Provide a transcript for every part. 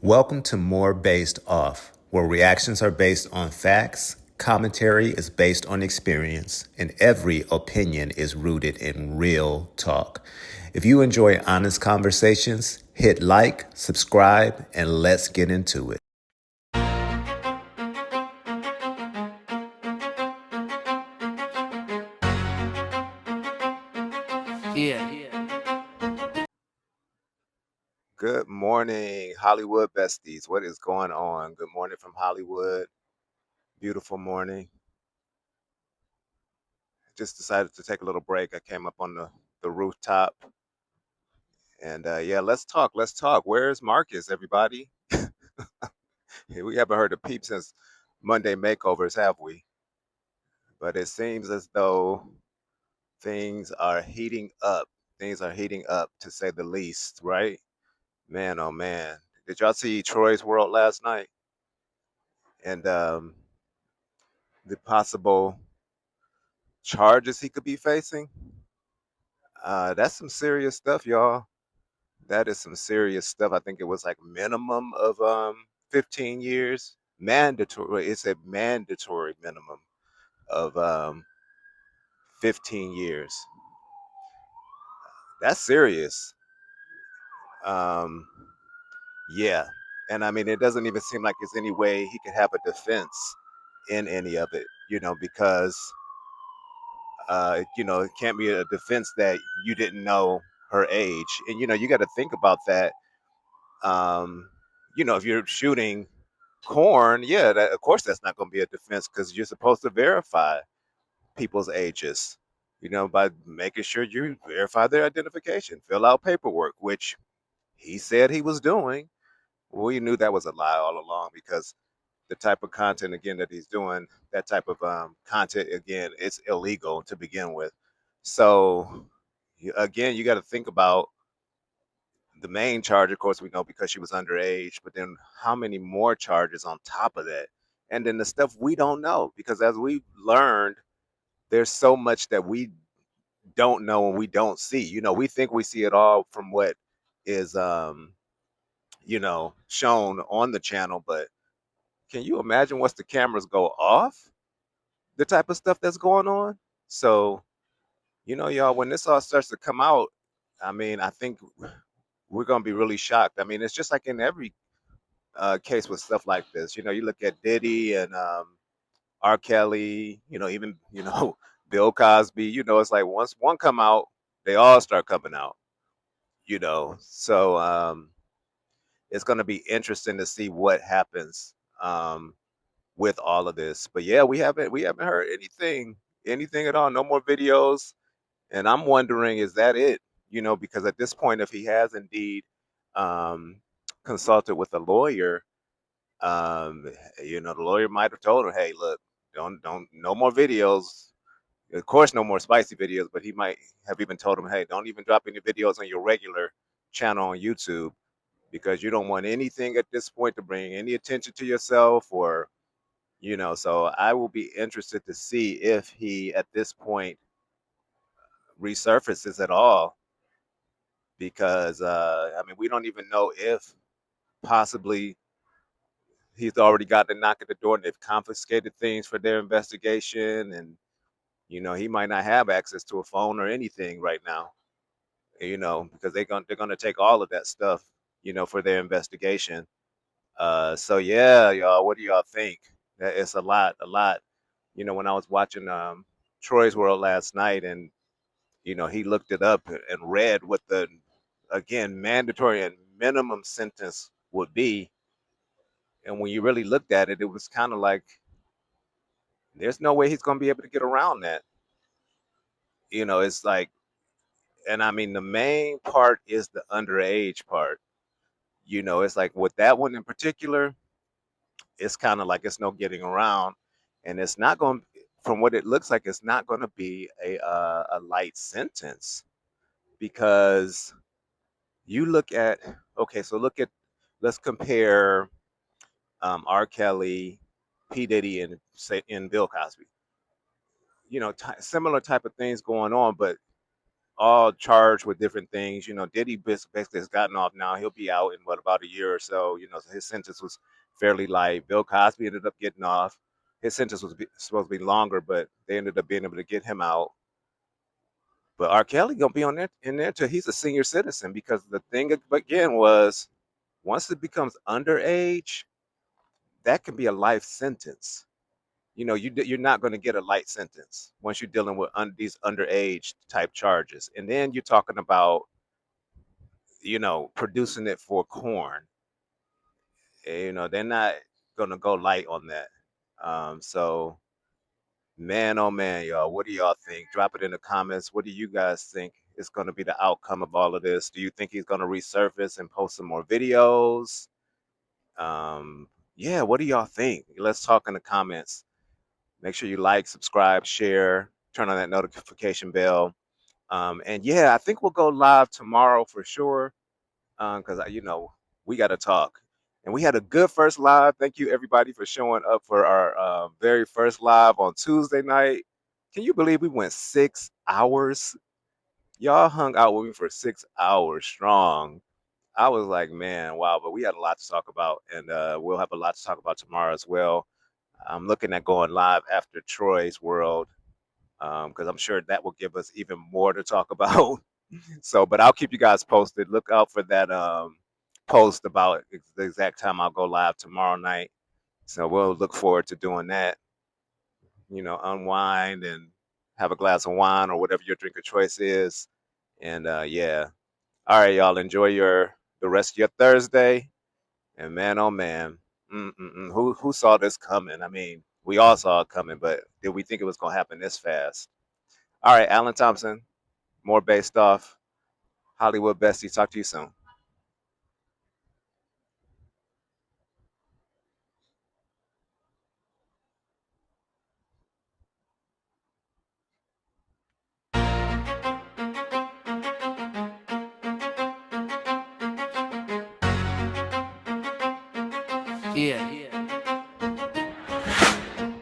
Welcome to More Based Off, where reactions are based on facts, commentary is based on experience, and every opinion is rooted in real talk. If you enjoy honest conversations, hit like, subscribe, and let's get into it. Good morning, Hollywood besties. What is going on? Good morning from Hollywood. Beautiful morning. Just decided to take a little break. I came up on the rooftop and yeah, let's talk. Let's talk. Where's Marcus, everybody? We haven't heard a peep since Monday makeovers, have we? But it seems as though things are heating up. Things are heating up, to say the least, right? Man, oh man. Did y'all see Troy's World last night? And the possible charges he could be facing? That's some serious stuff, y'all. That is some serious stuff. I think it was like minimum of 15 years. Mandatory. It's a mandatory minimum of 15 years. That's serious. Um, yeah. And I mean, it doesn't even seem like there's any way he could have a defense in any of it, because, it can't be a defense that you didn't know her age. And, you got to think about that. Um, if you're shooting corn, yeah, of course that's not going to be a defense because you're supposed to verify people's ages, by making sure you verify their identification, fill out paperwork, which he said he was doing. We knew that was a lie all along because the type of content, again, that he's doing, that type of content, again, it's illegal to begin with. So, again, you got to think about the main charge, of course, we know because she was underage, but then how many more charges on top of that? And then the stuff we don't know, because as we learned, there's so much that we don't know and we don't see. We think we see it all from what is, shown on the channel, but can you imagine once the cameras go off, the type of stuff that's going on? So, y'all, when this all starts to come out, I mean, I think we're going to be really shocked. I mean, it's just like in every case with stuff like this. You look at Diddy and R. Kelly, even Bill Cosby. It's like once one come out, they all start coming out. So it's going to be interesting to see what happens with all of this. But yeah, we haven't heard anything at all. No more videos, and I'm wondering, is that it? Because at this point, if he has indeed um, consulted with a lawyer, um, the lawyer might have told him, "Hey, look, don't, no more videos. Of course, no more spicy videos." But he might have even told him, "Hey, don't even drop any videos on your regular channel on YouTube because you don't want anything at this point to bring any attention to yourself or." So I will be interested to see if he at this point resurfaces at all because I mean we don't even know if possibly he's already got the knock at the door and they've confiscated things for their investigation and he might not have access to a phone or anything right now, because they're gonna take all of that stuff, for their investigation. So yeah, y'all, what do y'all think? It's a lot. When I was watching Troy's World last night and he looked it up and read what the, again, mandatory and minimum sentence would be. And when you really looked at it, it was kind of like there's no way he's going to be able to get around that. It's like, and I mean, the main part is the underage part. It's like with that one in particular, it's kind of like it's no getting around. And it's not going, from what it looks like, it's not going to be a light sentence because you look at, okay, so let's compare R. Kelly, P. Diddy, and Bill Cosby. Similar type of things going on, but all charged with different things. Diddy basically has gotten off now. He'll be out in what, about a year or so. So his sentence was fairly light. Bill Cosby ended up getting off. His sentence was supposed to be longer, but they ended up being able to get him out. But R. Kelly gonna be on there in there till he's a senior citizen, because the thing again was, once it becomes underage, that can be a life sentence. You're not going to get a light sentence once you're dealing with these underage type charges, and then you're talking about producing it for corn. They're not going to go light on that. So man, oh man, y'all, what do y'all think? Drop it in the comments. What do you guys think is going to be the outcome of all of this? Do you think he's going to resurface and post some more videos? Yeah, what do y'all think? Let's talk in the comments. Make sure you like, subscribe, share, turn on that notification bell. And yeah, I think we'll go live tomorrow for sure. Because we got to talk. And we had a good first live. Thank you everybody for showing up for our very first live on Tuesday night. Can you believe we went 6 hours? Y'all hung out with me for 6 hours strong. I was like, man, wow. But we had a lot to talk about, and we'll have a lot to talk about tomorrow as well. I'm looking at going live after Troy's World, because I'm sure that will give us even more to talk about. So, but I'll keep you guys posted. Look out for that post about the exact time I'll go live tomorrow night. So we'll look forward to doing that. Unwind and have a glass of wine or whatever your drink of choice is. And yeah, all right, y'all, enjoy the rest of your Thursday. And man, oh man, who saw this coming? I mean, we all saw it coming, but did we think it was gonna happen this fast? All right, Alan Thompson, more based off Hollywood Bestie. Talk to you soon. Yeah.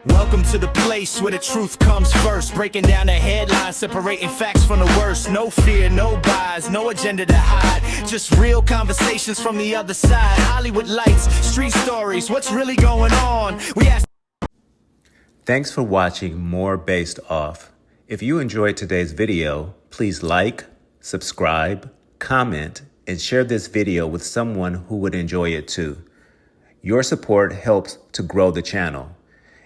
Welcome to the place where the truth comes first. Breaking down the headlines, separating facts from the worst. No fear, no bias, no agenda to hide. Just real conversations from the other side. Hollywood lights, street stories, what's really going on? We ask. Thanks for watching More Based Off. If you enjoyed today's video, please like, subscribe, comment, and share this video with someone who would enjoy it too. Your support helps to grow the channel.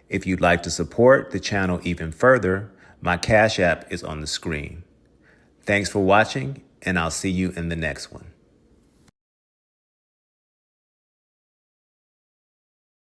If you'd like to support the channel even further, my Cash App is on the screen. Thanks for watching, and I'll see you in the next one.